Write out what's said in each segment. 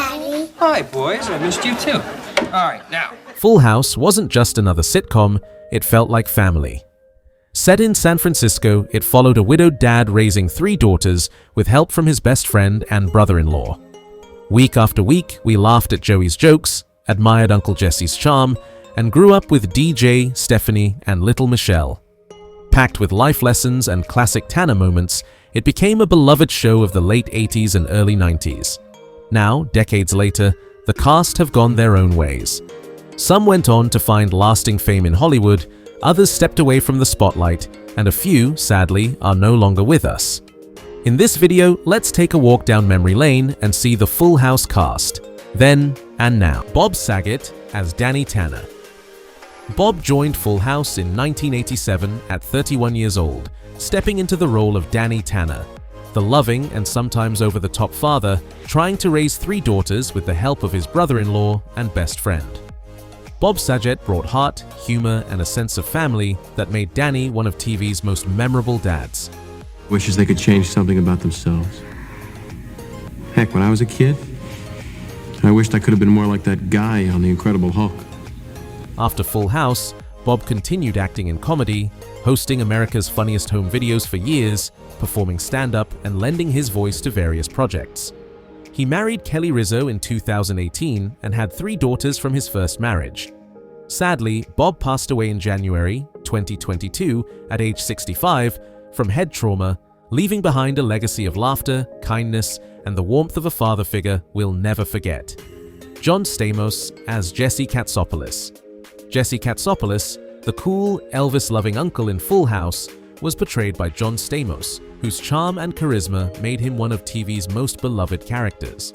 Daddy. Hi, boys. I missed you too. All right, now. Full House wasn't just another sitcom, it felt like family. Set in San Francisco, it followed a widowed dad raising 3 daughters with help from his best friend and brother-in-law. Week after week, we laughed at Joey's jokes, admired Uncle Jesse's charm, and grew up with DJ, Stephanie, and little Michelle. Packed with life lessons and classic Tanner moments, it became a beloved show of the late 80s and early 90s. Now, decades later, the cast have gone their own ways. Some went on to find lasting fame in Hollywood, others stepped away from the spotlight, and a few, sadly, are no longer with us. In this video, let's take a walk down memory lane and see the Full House cast, then and now. Bob Saget as Danny Tanner. Bob joined Full House in 1987 at 31 years old, stepping into the role of Danny Tanner, the loving and sometimes over-the-top father trying to raise 3 daughters with the help of his brother-in-law and best friend. Bob Saget brought heart, humor, and a sense of family that made Danny one of TV's most memorable dads. Wishes they could change something about themselves. Heck, when I was a kid, I wished I could have been more like that guy on The Incredible Hulk. After Full House, Bob continued acting in comedy, hosting America's Funniest Home Videos for years, performing stand-up, and lending his voice to various projects. He married Kelly Rizzo in 2018 and had 3 daughters from his first marriage. Sadly, Bob passed away in January 2022 at age 65 from head trauma, leaving behind a legacy of laughter, kindness, and the warmth of a father figure we'll never forget. John Stamos as Jesse Katsopoulos. Jesse Katsopoulos, the cool, Elvis-loving uncle in Full House, was portrayed by John Stamos, whose charm and charisma made him one of TV's most beloved characters.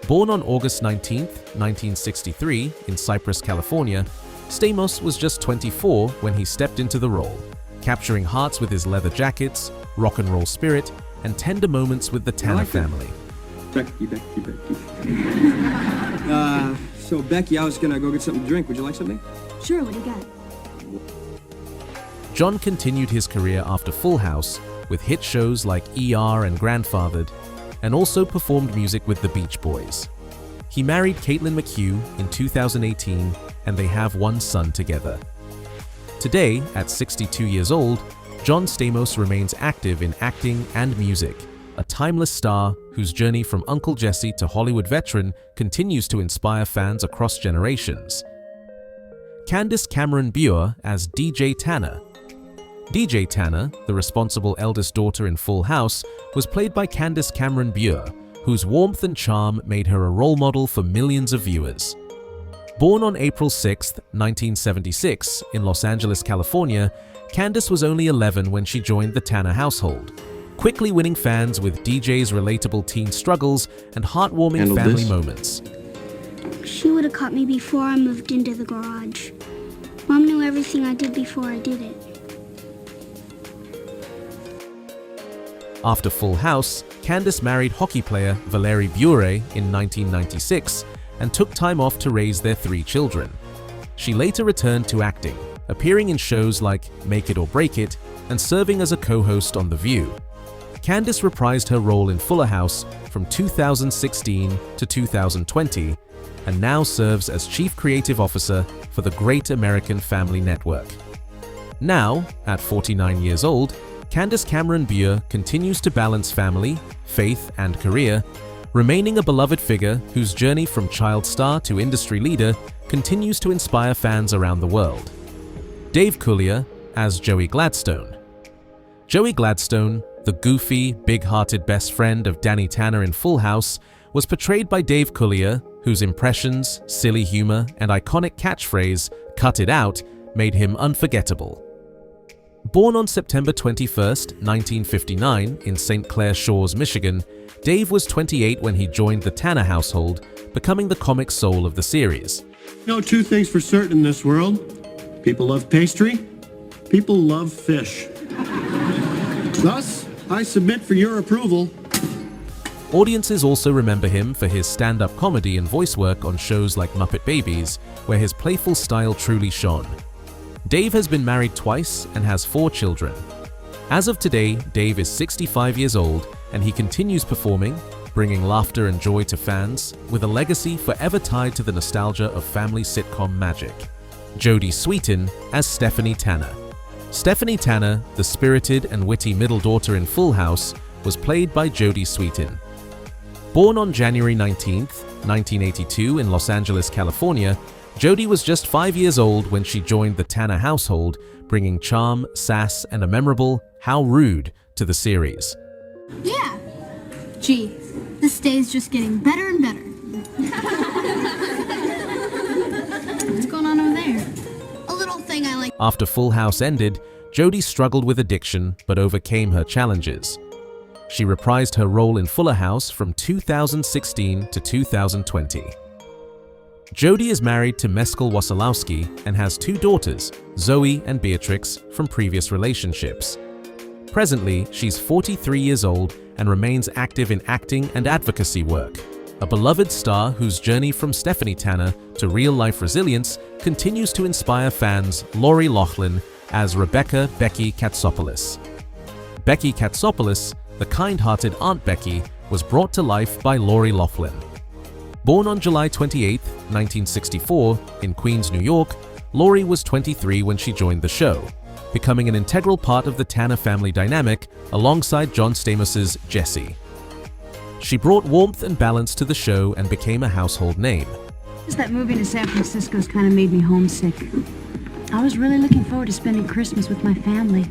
Born on August 19, 1963, in Cypress, California, Stamos was just 24 when he stepped into the role, capturing hearts with his leather jackets, rock and roll spirit, and tender moments with the Tanner family. Becky. So Becky, I was gonna go get something to drink. Would you like something? Sure, what do you got? John continued his career after Full House with hit shows like ER and Grandfathered, and also performed music with the Beach Boys. He married Caitlin McHugh in 2018, and they have 1 son together. Today, at 62 years old, John Stamos remains active in acting and music, a timeless star whose journey from Uncle Jesse to Hollywood veteran continues to inspire fans across generations. Candace Cameron Bure as DJ Tanner. DJ Tanner, the responsible eldest daughter in Full House, was played by Candace Cameron Bure, whose warmth and charm made her a role model for millions of viewers. Born on April 6, 1976, in Los Angeles, California, Candace was only 11 when she joined the Tanner household, quickly winning fans with DJ's relatable teen struggles and heartwarming family moments. She would have caught me before I moved into the garage. Mom knew everything I did before I did it. After Full House, Candace married hockey player Valeri Bure in 1996 and took time off to raise their 3 children. She later returned to acting, appearing in shows like Make It or Break It and serving as a co-host on The View. Candace reprised her role in Fuller House from 2016 to 2020 and now serves as Chief Creative Officer for the Great American Family Network. Now, at 49 years old, Candace Cameron Bure continues to balance family, faith, and career, remaining a beloved figure whose journey from child star to industry leader continues to inspire fans around the world. Dave Coulier as Joey Gladstone. Joey Gladstone, the goofy, big-hearted best friend of Danny Tanner in Full House, was portrayed by Dave Coulier, whose impressions, silly humor, and iconic catchphrase, "Cut it out," made him unforgettable. Born on September 21, 1959, in St. Clair Shores, Michigan, Dave was 28 when he joined the Tanner household, becoming the comic soul of the series. Know 2 things for certain in this world. People love pastry. People love fish. Thus, I submit for your approval. Audiences also remember him for his stand-up comedy and voice work on shows like Muppet Babies, where his playful style truly shone. Dave has been married twice and has 4 children. As of today, Dave is 65 years old and he continues performing, bringing laughter and joy to fans, with a legacy forever tied to the nostalgia of family sitcom magic. Jodie Sweetin as Stephanie Tanner. Stephanie Tanner, the spirited and witty middle daughter in Full House, was played by Jodie Sweetin. Born on January 19, 1982 in Los Angeles, California, Jodie was just 5 years old when she joined the Tanner household, bringing charm, sass, and a memorable "How rude" to the series. Yeah. Gee, this day's just getting better and better. What's going on over there? A little thing I like. After Full House ended, Jodie struggled with addiction but overcame her challenges. She reprised her role in Fuller House from 2016 to 2020. Jodie is married to Meskel Wasilowski and has 2 daughters, Zoe and Beatrix, from previous relationships. Presently, she's 43 years old and remains active in acting and advocacy work. A beloved star whose journey from Stephanie Tanner to real-life resilience continues to inspire fans. Lori Loughlin as Rebecca Becky Katsopoulos. Becky Katsopoulos, the kind-hearted Aunt Becky, was brought to life by Lori Loughlin. Born on July 28, 1964, in Queens, New York, Lori was 23 when she joined the show, becoming an integral part of the Tanner family dynamic alongside John Stamos's Jesse. She brought warmth and balance to the show and became a household name. Just that moving to San Francisco's kind of made me homesick. I was really looking forward to spending Christmas with my family.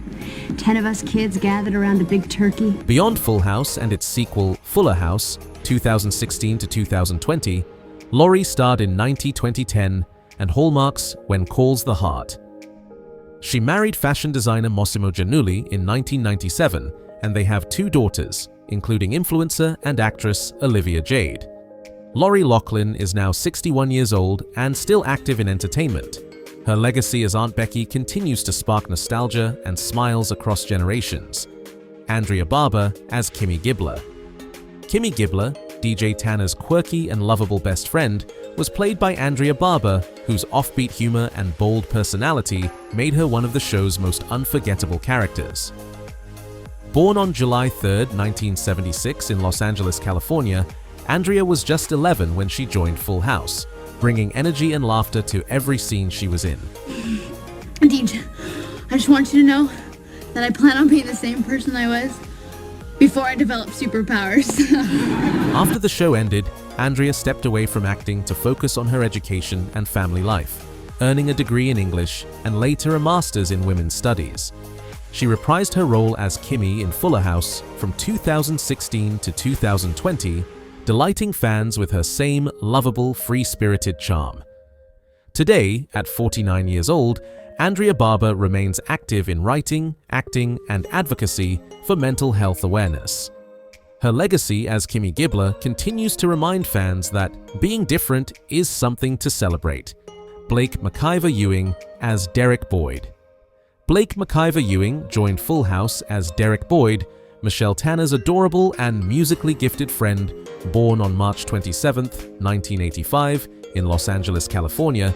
10 of us kids gathered around a big turkey. Beyond Full House and its sequel, Fuller House, 2016 to 2020, Lori starred in 90-2010 and Hallmark's When Calls the Heart. She married fashion designer Massimo Giannulli in 1997, and they have 2 daughters, including influencer and actress Olivia Jade. Lori Loughlin is now 61 years old and still active in entertainment. Her legacy as Aunt Becky continues to spark nostalgia and smiles across generations. Andrea Barber as Kimmy Gibbler. Kimmy Gibbler, DJ Tanner's quirky and lovable best friend, was played by Andrea Barber, whose offbeat humor and bold personality made her one of the show's most unforgettable characters. Born on July 3, 1976 in Los Angeles, California, Andrea was just 11 when she joined Full House, bringing energy and laughter to every scene she was in. Indeed, I just want you to know that I plan on being the same person I was before I developed superpowers. After the show ended, Andrea stepped away from acting to focus on her education and family life, earning a degree in English and later a master's in women's studies. She reprised her role as Kimmy in Fuller House from 2016 to 2020, delighting fans with her same lovable, free-spirited charm. Today, at 49 years old, Andrea Barber remains active in writing, acting, and advocacy for mental health awareness. Her legacy as Kimmy Gibbler continues to remind fans that being different is something to celebrate. Blake McIver Ewing as Derek Boyd. Blake McIver Ewing joined Full House as Derek Boyd, Michelle Tanner's adorable and musically gifted friend, born on March 27, 1985, in Los Angeles, California.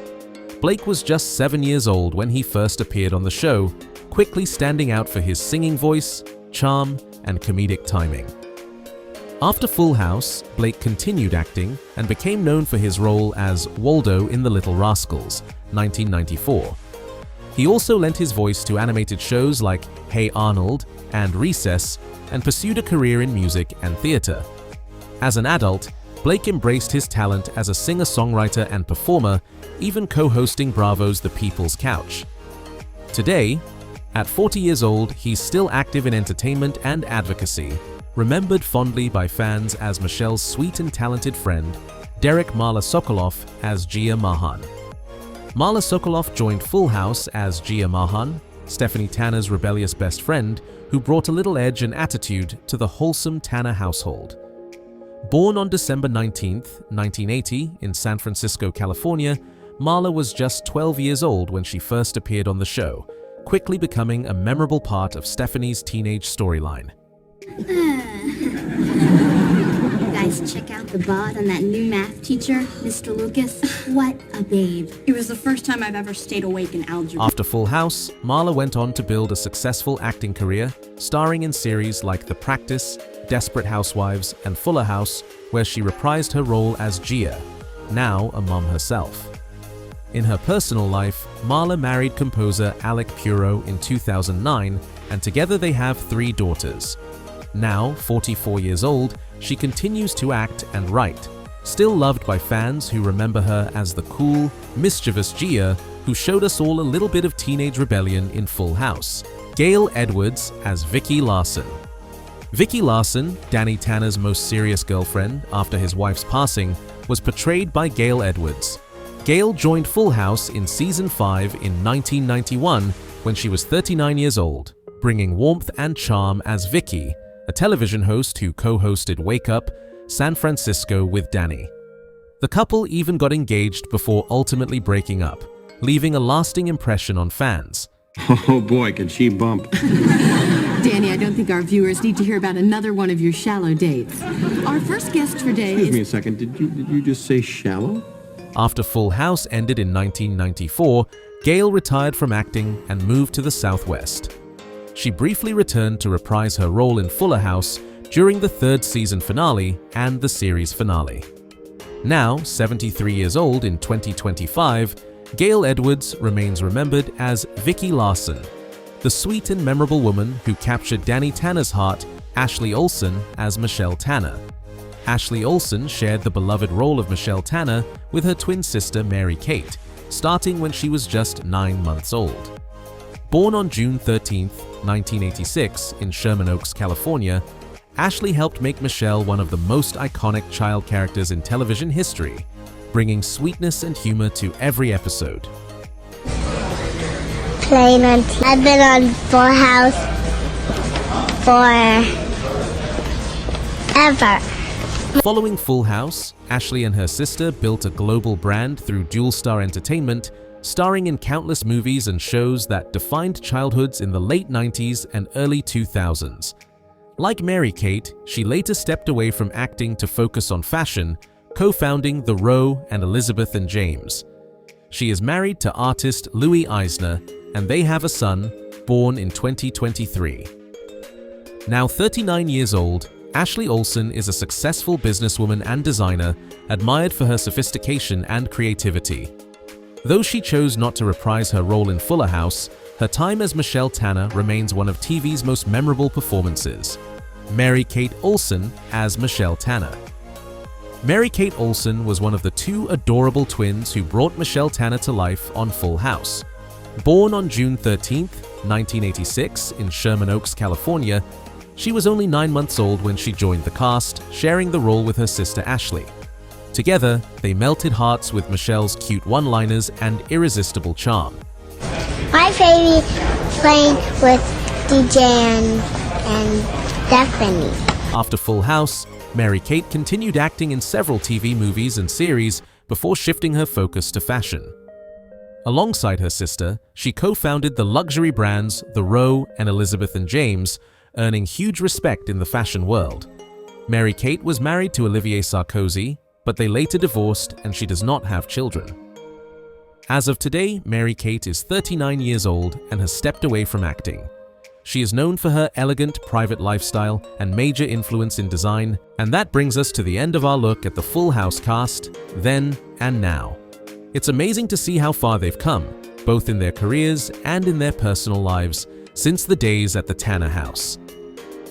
Blake was just 7 years old when he first appeared on the show, quickly standing out for his singing voice, charm, and comedic timing. After Full House, Blake continued acting and became known for his role as Waldo in The Little Rascals, 1994. He also lent his voice to animated shows like Hey Arnold and Recess, and pursued a career in music and theater. As an adult, Blake embraced his talent as a singer-songwriter and performer, even co-hosting Bravo's The People's Couch. Today, at 40 years old, he's still active in entertainment and advocacy, remembered fondly by fans as Michelle's sweet and talented friend, Derek Marla Sokoloff as Gia Mahan. Marla Sokoloff joined Full House as Gia Mahan, Stephanie Tanner's rebellious best friend, who brought a little edge and attitude to the wholesome Tanner household. Born on December 19, 1980, in San Francisco, California, Marla was just 12 years old when she first appeared on the show, quickly becoming a memorable part of Stephanie's teenage storyline. You guys check out the bod on that new math teacher, Mr. Lucas. What a babe. It was the first time I've ever stayed awake in algebra. After Full House, Marla went on to build a successful acting career, starring in series like The Practice, Desperate Housewives, and Fuller House, where she reprised her role as Gia, now a mom herself. In her personal life, Marla married composer Alec Puro in 2009, and together they have 3 daughters. Now, 44 years old, she continues to act and write, still loved by fans who remember her as the cool, mischievous Gia who showed us all a little bit of teenage rebellion in Full House. Gail Edwards as Vicky Larson. Vicky Larson, Danny Tanner's most serious girlfriend after his wife's passing, was portrayed by Gail Edwards. Gail joined Full House in Season 5 in 1991 when she was 39 years old, bringing warmth and charm as Vicky, a television host who co-hosted Wake Up, San Francisco with Danny. The couple even got engaged before ultimately breaking up, leaving a lasting impression on fans. Oh boy, can she bump. Danny, I don't think our viewers need to hear about another one of your shallow dates. Our first guest today Excuse is... me a second, did you just say shallow? After Full House ended in 1994, Gail retired from acting and moved to the Southwest. She briefly returned to reprise her role in Fuller House during the 3rd season finale and the series finale. Now, 73 years old in 2025, Gail Edwards remains remembered as Vicky Larson, the sweet and memorable woman who captured Danny Tanner's heart, Ashley Olsen, as Michelle Tanner. Ashley Olsen shared the beloved role of Michelle Tanner with her twin sister Mary-Kate, starting when she was just 9 months old. Born on June 13, 1986 in Sherman Oaks, California, Ashley helped make Michelle one of the most iconic child characters in television history, bringing sweetness and humor to every episode. Playing on I've been on Full House forever. Following Full House, Ashley and her sister built a global brand through Dual Star Entertainment, starring in countless movies and shows that defined childhoods in the late 90s and early 2000s. Like Mary-Kate, she later stepped away from acting to focus on fashion, co-founding The Row and Elizabeth & James. She is married to artist Louis Eisner, and they have a son, born in 2023. Now 39 years old, Ashley Olsen is a successful businesswoman and designer, admired for her sophistication and creativity. Though she chose not to reprise her role in Fuller House, her time as Michelle Tanner remains one of TV's most memorable performances. Mary-Kate Olsen as Michelle Tanner. Mary-Kate Olsen was one of the 2 adorable twins who brought Michelle Tanner to life on Full House. Born on June 13, 1986 in Sherman Oaks, California, she was only 9 months old when she joined the cast, sharing the role with her sister Ashley. Together, they melted hearts with Michelle's cute one-liners and irresistible charm. My favorite playing with DJ and Stephanie. After Full House, Mary-Kate continued acting in several TV movies and series before shifting her focus to fashion. Alongside her sister, she co-founded the luxury brands The Row and Elizabeth & James, earning huge respect in the fashion world. Mary-Kate was married to Olivier Sarkozy, but they later divorced and she does not have children. As of today, Mary-Kate is 39 years old and has stepped away from acting. She is known for her elegant private lifestyle and major influence in design, and that brings us to the end of our look at the Full House cast, then and now. It's amazing to see how far they've come, both in their careers and in their personal lives, since the days at the Tanner house.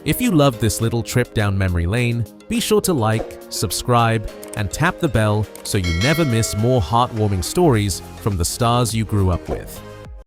If you loved this little trip down memory lane, be sure to like, subscribe, and tap the bell so you never miss more heartwarming stories from the stars you grew up with.